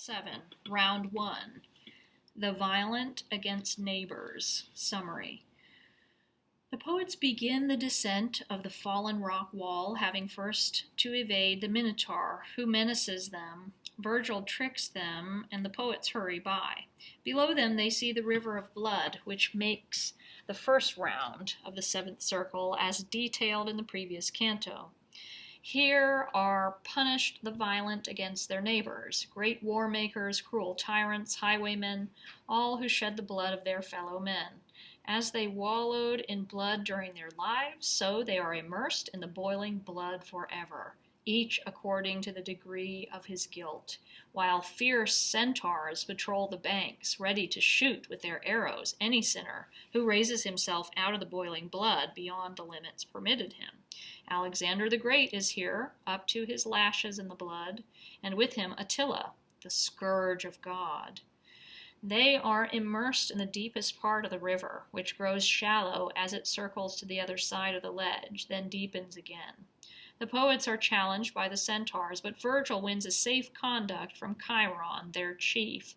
7. Round 1. The Violent Against Neighbors. Summary. The poets begin the descent of the fallen rock wall, having first to evade the Minotaur, who menaces them. Virgil tricks them, and the poets hurry by. Below them they see the river of blood, which makes the first round of the seventh circle, as detailed in the previous canto. Here are punished the violent against their neighbors, great war makers, cruel tyrants, highwaymen, all who shed the blood of their fellow men. As they wallowed in blood during their lives, so they are immersed in the boiling blood forever, each according to the degree of his guilt, while fierce centaurs patrol the banks, ready to shoot with their arrows any sinner who raises himself out of the boiling blood beyond the limits permitted him. Alexander the Great is here, up to his lashes in the blood, and with him Attila, the scourge of God. They are immersed in the deepest part of the river, which grows shallow as it circles to the other side of the ledge, then deepens again. The poets are challenged by the centaurs, but Virgil wins a safe conduct from Chiron, their chief,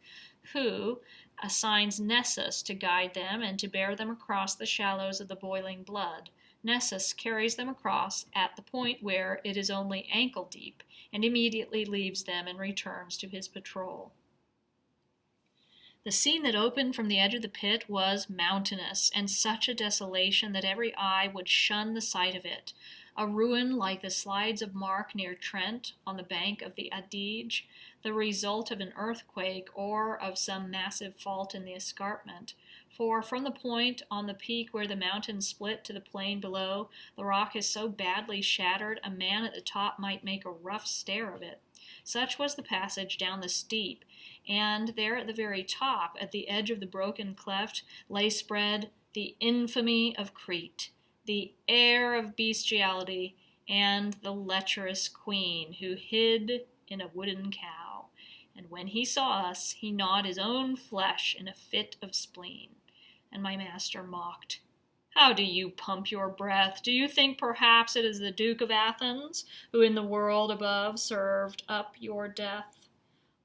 who assigns Nessus to guide them and to bear them across the shallows of the boiling blood. Nessus carries them across at the point where it is only ankle deep, and immediately leaves them and returns to his patrol. The scene that opened from the edge of the pit was mountainous, and such a desolation that every eye would shun the sight of it. A ruin like the slides of Mark near Trent, on the bank of the Adige, the result of an earthquake or of some massive fault in the escarpment. For from the point on the peak where the mountains split to the plain below, the rock is so badly shattered a man at the top might make a rough stair of it. Such was the passage down the steep, and there at the very top, at the edge of the broken cleft, lay spread the infamy of Crete, the heir of bestiality, and the lecherous queen, who hid in a wooden cow. And when he saw us, he gnawed his own flesh in a fit of spleen. And my master mocked. How do you pump your breath? Do you think perhaps it is the Duke of Athens, who in the world above served up your death?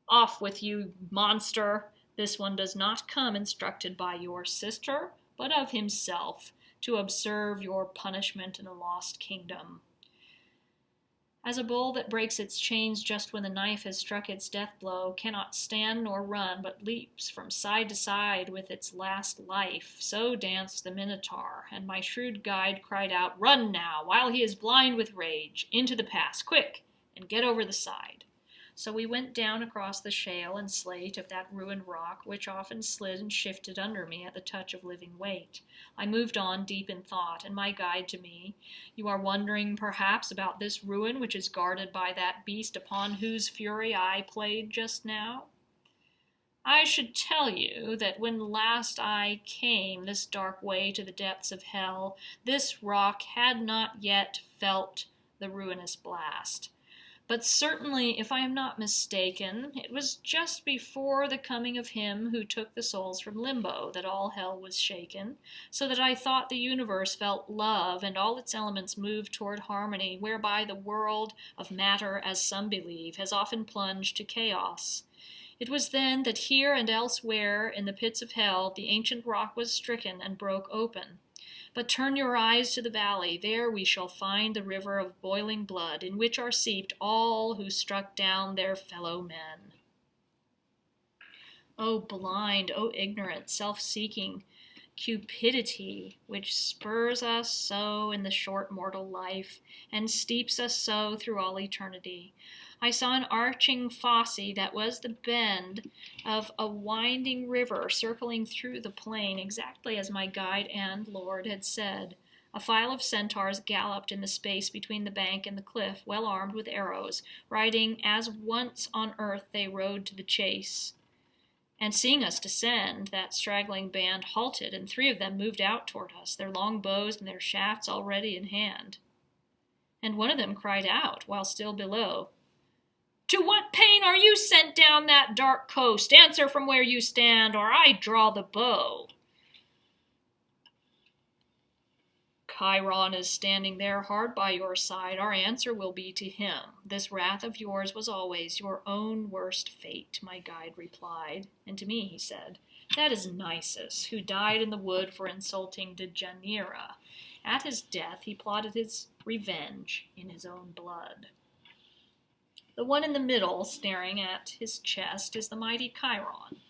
Off with you, monster! This one does not come instructed by your sister, but of himself, to observe your punishment in a lost kingdom. As a bull that breaks its chains just when the knife has struck its death blow cannot stand nor run, but leaps from side to side with its last life, so danced the Minotaur, and my shrewd guide cried out, "Run now, while he is blind with rage, into the pass, quick, and get over the side." So we went down across the shale and slate of that ruined rock, which often slid and shifted under me at the touch of living weight. I moved on deep in thought, and my guide to me, "You are wondering perhaps about this ruin which is guarded by that beast upon whose fury I played just now? I should tell you that when last I came this dark way to the depths of hell, this rock had not yet felt the ruinous blast. But certainly, if I am not mistaken, it was just before the coming of him who took the souls from limbo that all hell was shaken, so that I thought the universe felt love and all its elements moved toward harmony, whereby the world of matter, as some believe, has often plunged to chaos. It was then that here and elsewhere in the pits of hell the ancient rock was stricken and broke open. But turn your eyes to the valley, there we shall find the river of boiling blood, in which are seeped all who struck down their fellow men." O blind, O ignorant, self-seeking cupidity, which spurs us so in the short mortal life, and steeps us so through all eternity. I saw an arching fosse that was the bend of a winding river circling through the plain, exactly as my guide and Lord had said. A file of centaurs galloped in the space between the bank and the cliff, well armed with arrows, riding as once on earth they rode to the chase. And seeing us descend, that straggling band halted, and 3 of them moved out toward us, their long bows and their shafts already in hand. And one of them cried out, while still below, "To what pain are you sent down that dark coast? Answer from where you stand, or I draw the bow." Chiron is standing there hard by your side. Our answer will be to him. This wrath of yours was always your own worst fate, my guide replied. And to me he said, that is Nessus, who died in the wood for insulting Deianira. At his death he plotted his revenge in his own blood. The one in the middle, staring at his chest, is the mighty Chiron,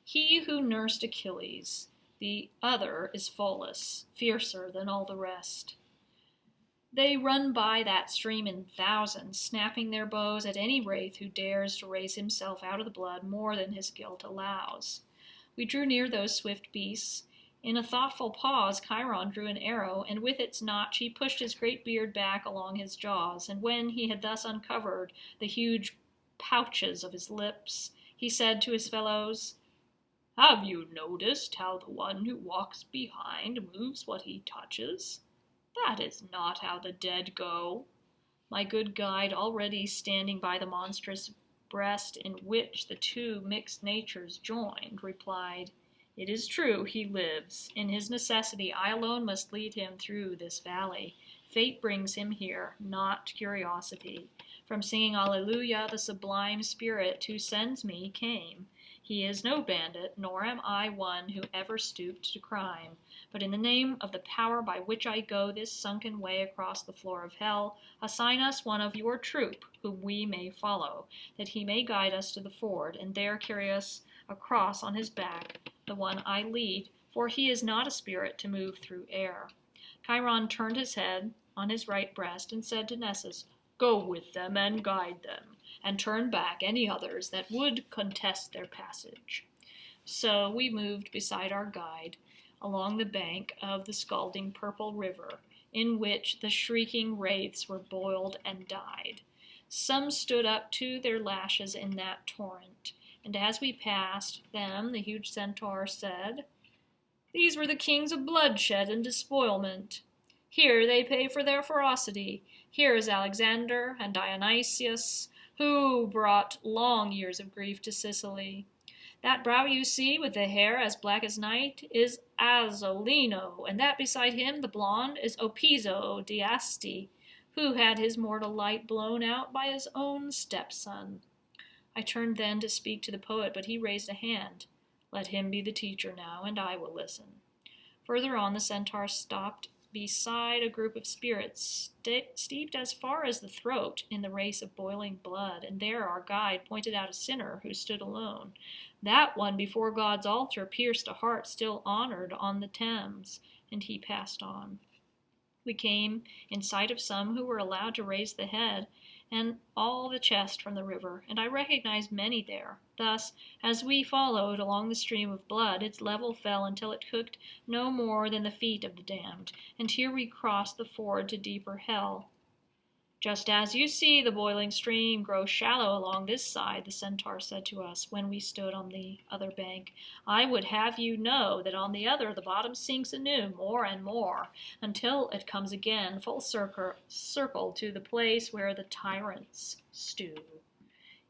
he who nursed Achilles. The other is Pholus, fiercer than all the rest. They run by that stream in thousands, snapping their bows at any wraith who dares to raise himself out of the blood more than his guilt allows. We drew near those swift beasts. In a thoughtful pause, Chiron drew an arrow, and with its notch he pushed his great beard back along his jaws, and when he had thus uncovered the huge pouches of his lips, he said to his fellows, have you noticed how the one who walks behind moves what he touches? That is not how the dead go. My good guide, already standing by the monstrous breast in which the two mixed natures joined, replied, it is true, he lives. In his necessity, I alone must lead him through this valley. Fate brings him here, not curiosity. From singing Alleluia, the sublime spirit who sends me came. He is no bandit, nor am I one who ever stooped to crime. But in the name of the power by which I go this sunken way across the floor of hell, assign us one of your troop, whom we may follow, that he may guide us to the ford, and there carry us across on his back, the one I lead, for he is not a spirit to move through air. Chiron turned his head on his right breast and said to Nessus, go with them and guide them, and turn back any others that would contest their passage. So we moved beside our guide along the bank of the scalding purple river, in which the shrieking wraiths were boiled and died. Some stood up to their lashes in that torrent, and as we passed them, the huge centaur said, these were the kings of bloodshed and despoilment. Here they pay for their ferocity. Here is Alexander and Dionysius, who brought long years of grief to Sicily. That brow you see, with the hair as black as night, is Azzolino, and that beside him, the blonde, is Opizo d'Asti, who had his mortal light blown out by his own stepson. I turned then to speak to the poet, but he raised a hand. Let him be the teacher now, and I will listen. Further on, the centaur stopped beside a group of spirits, steeped as far as the throat in the race of boiling blood, and there our guide pointed out a sinner who stood alone. That one before God's altar pierced a heart still honored on the Thames, and he passed on. We came in sight of some who were allowed to raise the head and all the chest from the river, and I recognized many there. Thus, as we followed along the stream of blood, its level fell until it hooked no more than the feet of the damned, and here we crossed the ford to deeper hell. Just as you see the boiling stream grow shallow along this side, the centaur said to us when we stood on the other bank, I would have you know that on the other the bottom sinks anew more and more, until it comes again full circle to the place where the tyrants stew.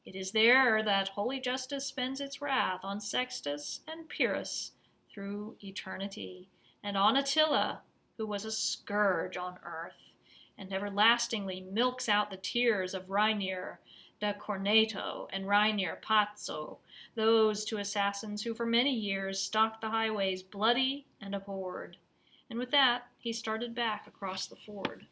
It is there that holy justice spends its wrath on Sextus and Pyrrhus through eternity, and on Attila, who was a scourge on earth, and everlastingly milks out the tears of Rainier da Corneto and Rainier Pazzo, those two assassins who for many years stalked the highways bloody and abhorred. And with that, he started back across the ford.